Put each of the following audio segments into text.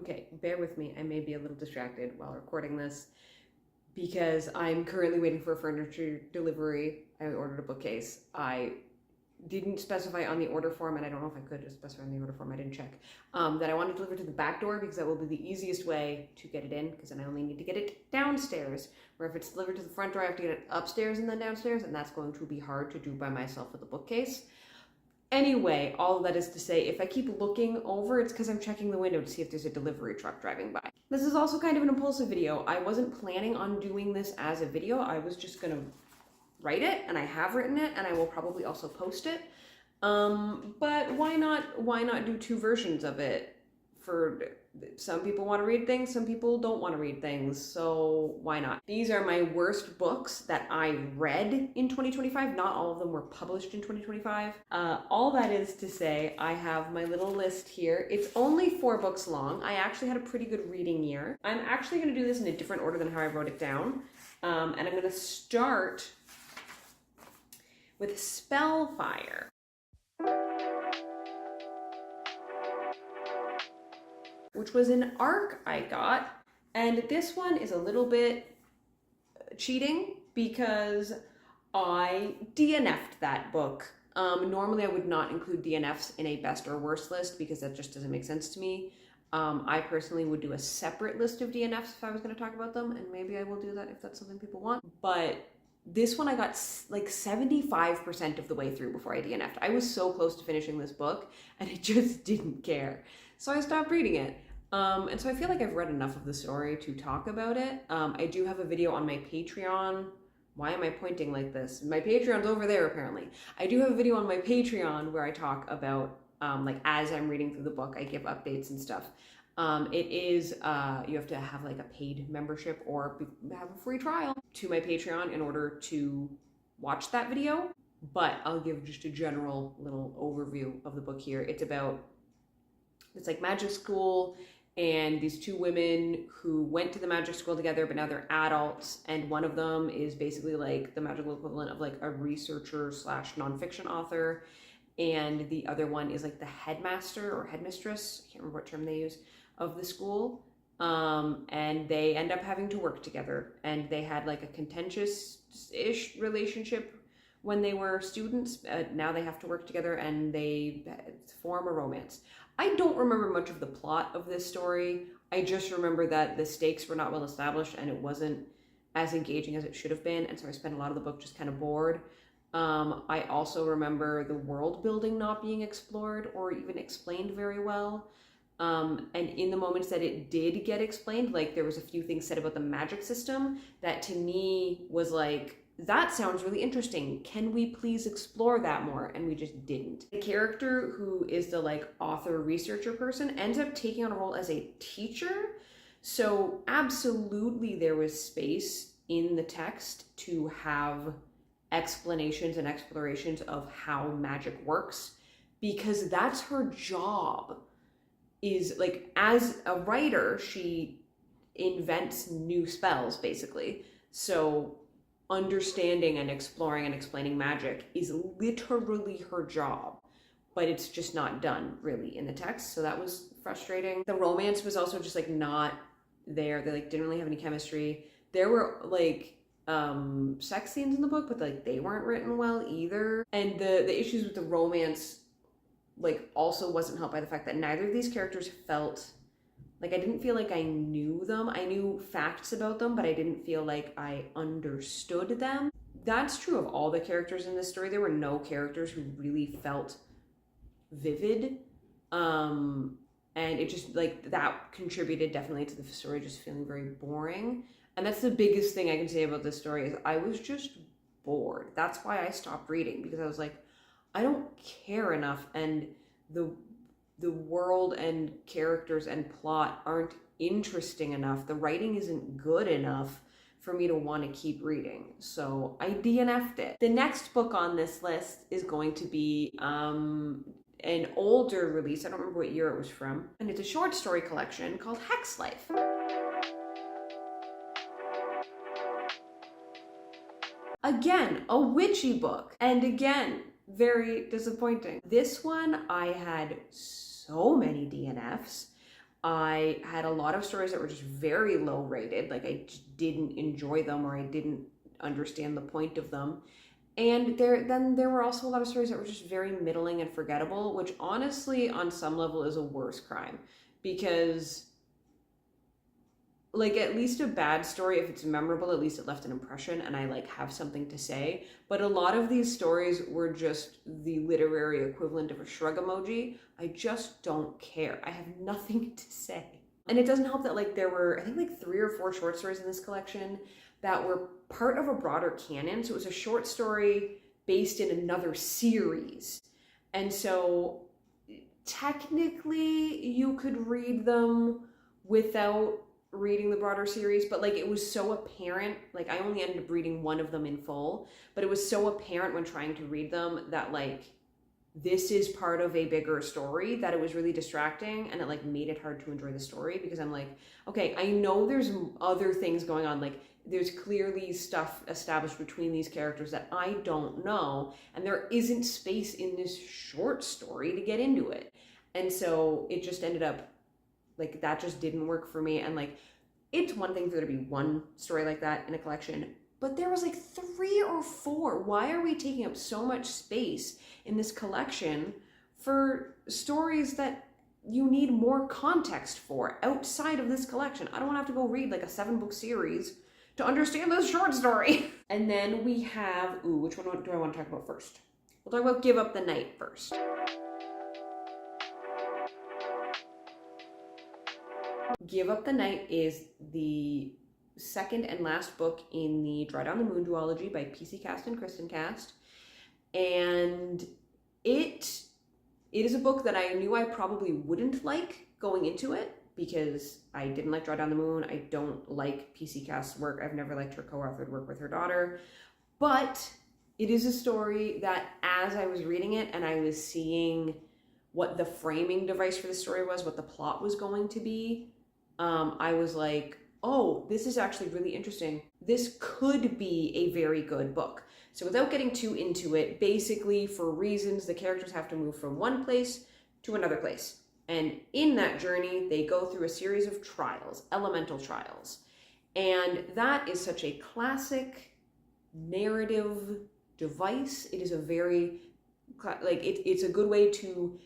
Okay, bear with me. I may be a little distracted while recording this because I'm currently waiting for a furniture delivery. I ordered a bookcase. I didn't specify on the order form, and I don't know if I could specify on the order form, I didn't check, that I want to deliver to the back door because that will be the easiest way to get it in, because then I only need to get it downstairs, where if it's delivered to the front door, I have to get it upstairs and then downstairs, and that's going to be hard to do by myself with a bookcase. Anyway, all of that is to say, if I keep looking over, it's because I'm checking the window to see if there's a delivery truck driving by. This is also kind of an impulsive video. I wasn't planning on doing this as a video. I was just gonna write it, and I have written it, and I will probably also post it. But why not do two versions of it? For some people want to read things, some people don't want to read things, so why not? These are my worst books that I read in 2025. Not all of them were published in 2025. All that is to say, I have my little list here. It's only 4 books long. I actually had a pretty good reading year. I'm actually going to do this in a different order than how I wrote it down. And I'm going to start with Spellfire, which was an ARC I got. And this one is a little bit cheating because I DNF'd that book. Normally I would not include DNFs in a best or worst list because that just doesn't make sense to me. I personally would do a separate list of DNFs if I was going to talk about them, and maybe I will do that if that's something people want. But this one I got like 75% of the way through before I DNF'd. I was so close to finishing this book and I just didn't care. So I stopped reading it. And so I feel like I've read enough of the story to talk about it. I do have a video on my Patreon. Why am I pointing like this? My Patreon's over there apparently. I do have a video on my Patreon where I talk about, like as I'm reading through the book, I give updates and stuff. It is, you have to have like a paid membership or have a free trial to my Patreon in order to watch that video. But I'll give just a general little overview of the book here. It's like magic school, and these 2 women who went to the magic school together, but now they're adults, and one of them is basically like the magical equivalent of like a researcher / nonfiction author, and the other one is like the headmaster or headmistress, I can't remember what term they use, of the school. And they end up having to work together, and they had like a contentious-ish relationship when they were students. Now they have to work together and they form a romance. I don't remember much of the plot of this story. I just remember that the stakes were not well established and it wasn't as engaging as it should have been, and so I spent a lot of the book just kind of bored. I also remember the world building not being explored or even explained very well. And in the moments that it did get explained, like there was a few things said about the magic system that to me was like, that sounds really interesting. Can we please explore that more? And we just didn't. The character who is the like author researcher person ends up taking on a role as a teacher. So absolutely there was space in the text to have explanations and explorations of how magic works, because that's her job. Is like, as a writer, she invents new spells basically. So understanding and exploring and explaining magic is literally her job, but it's just not done really in the text. So that was frustrating. The romance was also just like not there. They like didn't really have any chemistry. There were like sex scenes in the book, but like they weren't written well either. And the issues with the romance like also wasn't helped by the fact that neither of these characters felt like, I didn't feel like I knew them. I knew facts about them, but I didn't feel like I understood them. That's true of all the characters in this story. There were no characters who really felt vivid. And it just like that contributed definitely to the story just feeling very boring. And that's the biggest thing I can say about this story is I was just bored. That's why I stopped reading, because I was like, I don't care enough, and the world and characters and plot aren't interesting enough. The writing isn't good enough for me to want to keep reading. So I DNF'd it. The next book on this list is going to be an older release. I don't remember what year it was from. And it's a short story collection called Hex Life. Again, a witchy book. And again, very disappointing. This one, I had so many DNFs. I had a lot of stories that were just very low rated, like I just didn't enjoy them or I didn't understand the point of them. And there were also a lot of stories that were just very middling and forgettable, which honestly on some level is a worse crime, because like at least a bad story, if it's memorable, at least it left an impression and I like have something to say. But a lot of these stories were just the literary equivalent of a shrug emoji. I just don't care. I have nothing to say. And it doesn't help that like there were, I think like 3 or 4 short stories in this collection that were part of a broader canon. So it was a short story based in another series. And so technically you could read them without reading the broader series, but like it was so apparent, like I only ended up reading one of them in full, but it was so apparent when trying to read them that like this is part of a bigger story that it was really distracting, and it like made it hard to enjoy the story because I'm like, okay, I know there's other things going on, like there's clearly stuff established between these characters that I don't know, and there isn't space in this short story to get into it. And so it just ended up like that just didn't work for me. And like it's one thing for there to be one story like that in a collection, but there was like 3 or 4. Why are we taking up so much space in this collection for stories that you need more context for outside of this collection? I don't want to have to go read like a 7-book series to understand this short story. And then we have, which one do I want to talk about first? We'll talk about Give Up the Night first. Give Up the Night is the second and last book in the Dry Down the Moon duology by PC Cast and Kristen Cast. And it is a book that I knew I probably wouldn't like going into it because I didn't like Dry Down the Moon. I don't like PC Cast's work. I've never liked her co-authored work with her daughter. But it is a story that as I was reading it and I was seeing what the framing device for the story was, what the plot was going to be, I was like, oh, this is actually really interesting. This could be a very good book. So without getting too into it, basically for reasons, the characters have to move from one place to another place. And in that journey, they go through a series of trials, elemental trials. And that is such a classic narrative device. It is a very, like, it's a good way to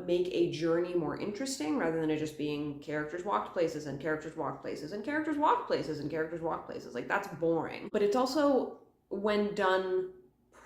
make a journey more interesting rather than it just being characters walked places and characters walked places and characters walked places and characters walked places. Like, that's boring. But it's also, when done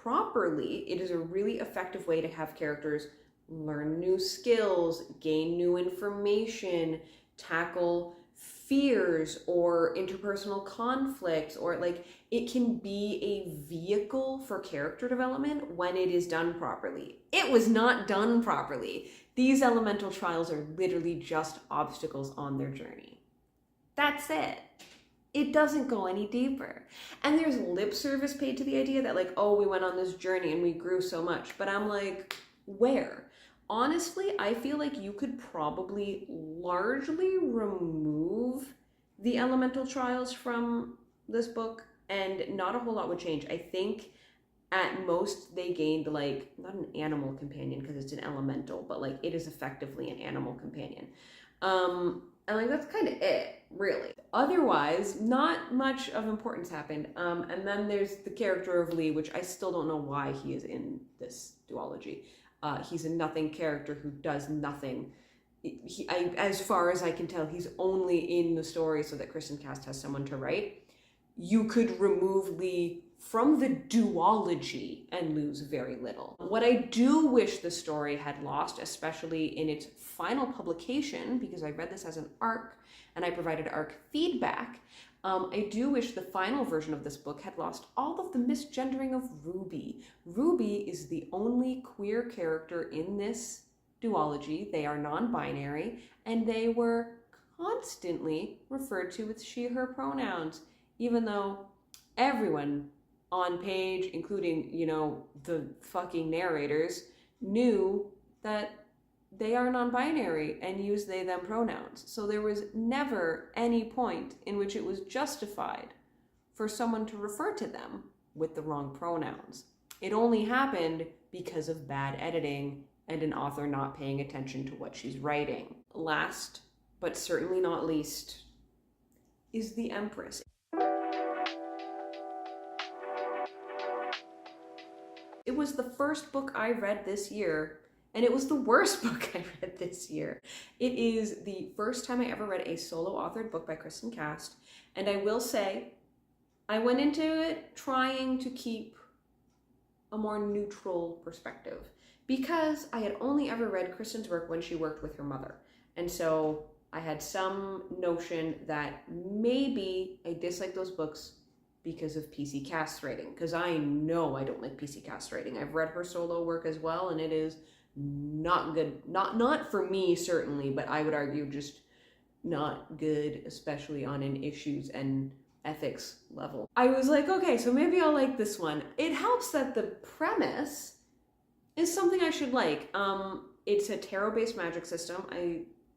properly, it is a really effective way to have characters learn new skills, gain new information, tackle fears or interpersonal conflicts, or like it can be a vehicle for character development when it is done properly. It was not done properly. These elemental trials are literally just obstacles on their journey. That's it. It doesn't go any deeper. And there's lip service paid to the idea that like, oh, we went on this journey and we grew so much. But I'm like, where? Honestly, I feel like you could probably largely remove the elemental trials from this book and not a whole lot would change. I think at most they gained like, not an animal companion because it's an elemental, but like it is effectively an animal companion. And like that's kind of it, really. Otherwise, not much of importance happened. And then there's the character of Lee, which I still don't know why he is in this duology. He's a nothing character who does nothing. As far as I can tell, he's only in the story so that Kristen Cast has someone to write. You could remove Lee from the duology and lose very little. What I do wish the story had lost, especially in its final publication, because I read this as an ARC and I provided ARC feedback, I do wish the final version of this book had lost all of the misgendering of Ruby. Ruby is the only queer character in this duology. They are non-binary, and they were constantly referred to with she, her pronouns, even though everyone on page, including, you know, the fucking narrators, knew that they are non-binary and use they, them pronouns. So there was never any point in which it was justified for someone to refer to them with the wrong pronouns. It only happened because of bad editing and an author not paying attention to what she's writing. Last but certainly not least, is The Empress. It was the first book I read this year, and it was the worst book I read this year. It is the first time I ever read a solo authored book by Kristen Cast, and I will say, I went into it trying to keep a more neutral perspective, because I had only ever read Kristen's work when she worked with her mother. And so I had some notion that maybe I disliked those books because of PC Cast's writing, because I know I don't like PC Cast's writing. I've read her solo work as well, and it is not good. Not for me, certainly, but I would argue just not good, especially on an issues and ethics level. I was like, okay, so maybe I'll like this one. It helps that the premise is something I should like. It's a tarot-based magic system.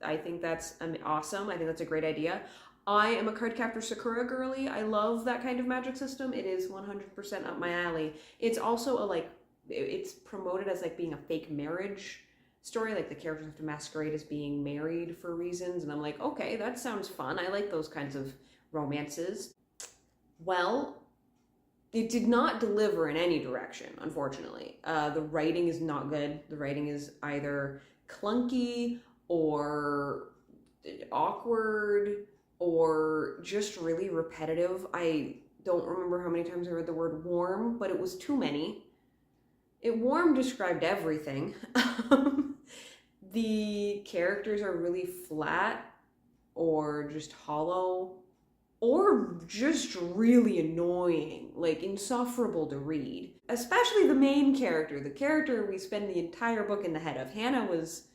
I think that's awesome. I think that's a great idea. I am a Cardcaptor Sakura girly. I love that kind of magic system. It is 100% up my alley. It's also it's promoted as like being a fake marriage story. Like the characters have to masquerade as being married for reasons. And I'm like, okay, that sounds fun. I like those kinds of romances. Well, it did not deliver in any direction, unfortunately. The writing is not good. The writing is either clunky or awkward or just really repetitive. I don't remember how many times I read the word warm, but it was too many. Warm described everything. The characters are really flat or just hollow or just really annoying, like insufferable to read. Especially the main character, the character we spend the entire book in the head of. Hannah was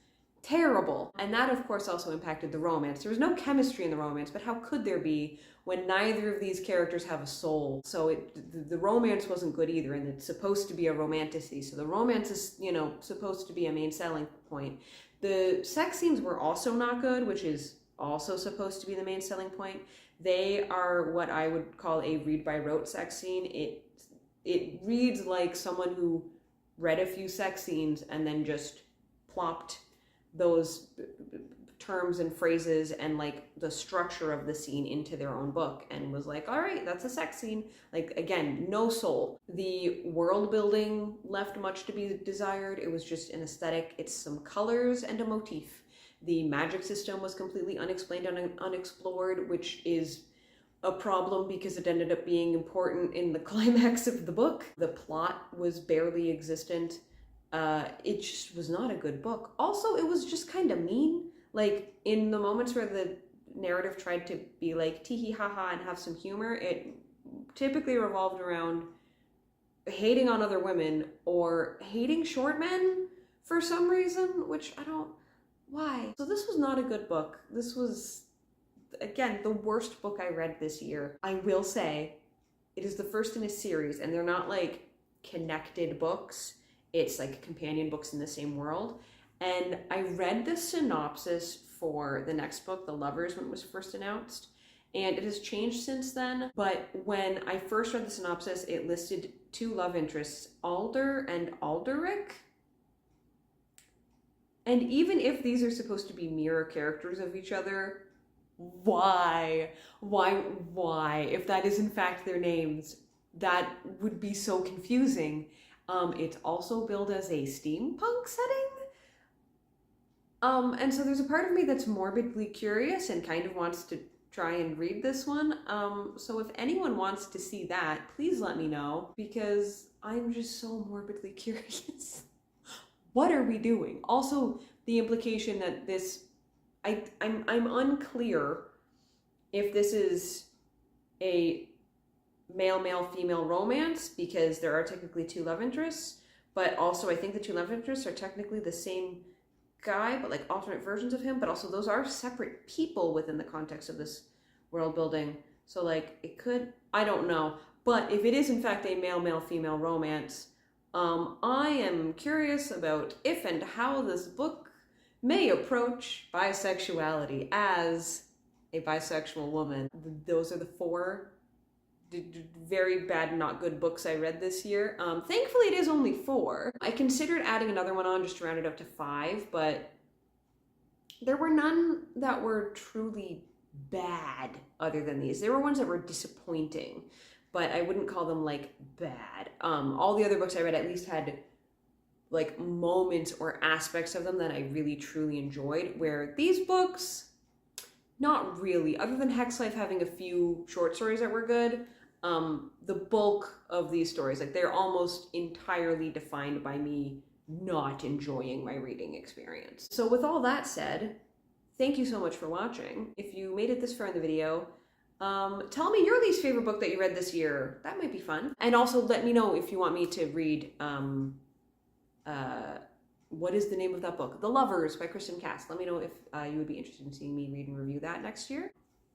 terrible. And that, of course, also impacted the romance. There was no chemistry in the romance, but how could there be when neither of these characters have a soul? So the romance wasn't good either, and it's supposed to be a romanticy. So the romance is, supposed to be a main selling point. The sex scenes were also not good, which is also supposed to be the main selling point. They are what I would call a read by rote sex scene. It reads like someone who read a few sex scenes and then just plopped those terms and phrases and like the structure of the scene into their own book and was like, all right, that's a sex scene. Like, again, no soul. The world building left much to be desired. It was just an aesthetic. It's some colors and a motif. The magic system was completely unexplained and unexplored, which is a problem because it ended up being important in the climax of the book. The plot was barely existent. It just was not a good book. Also, it was just kind of mean. Like, in the moments where the narrative tried to be like tee-hee ha-ha and have some humor, it typically revolved around hating on other women or hating short men for some reason, which I don't... Why? So this was not a good book. This was, again, the worst book I read this year. I will say, it is the first in a series, and they're not like connected books. It's like companion books in the same world. And I read the synopsis for the next book, The Lovers, when it was first announced. And it has changed since then. But when I first read the synopsis, it listed two love interests, Alder and Alderic. And even if these are supposed to be mirror characters of each other, why? If that is in fact their names, that would be so confusing. It's also billed as a steampunk setting. And so there's a part of me that's morbidly curious and kind of wants to try and read this one. So if anyone wants to see that, please let me know, because I'm just so morbidly curious. What are we doing? Also, the implication that this, I'm unclear if this is a male-male, female romance, because there are technically two love interests, but also I think the two love interests are technically the same guy, but like alternate versions of him, but also those are separate people within the context of this world building. So like it could, I don't know. But if it is in fact a male-male, female romance, I am curious about if and how this book may approach bisexuality as a bisexual woman. Those are the four very bad, not good books I read this year. Thankfully, it is only 4. I considered adding another one on just to round it up to 5, but there were none that were truly bad other than these. There were ones that were disappointing, but I wouldn't call them like bad. All the other books I read at least had like moments or aspects of them that I really truly enjoyed, where these books, not really. Other than Hex Life having a few short stories that were good, the bulk of these stories, like they're almost entirely defined by me not enjoying my reading experience. So with all that said, thank you so much for watching. If you made it this far in the video, tell me your least favorite book that you read this year. That might be fun. And also let me know if you want me to read, what is the name of that book? The Lovers by Kristen Cass. Let me know if you would be interested in seeing me read and review that next year.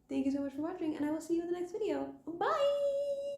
Thank you so much for watching, and I will see you in the next video. Bye!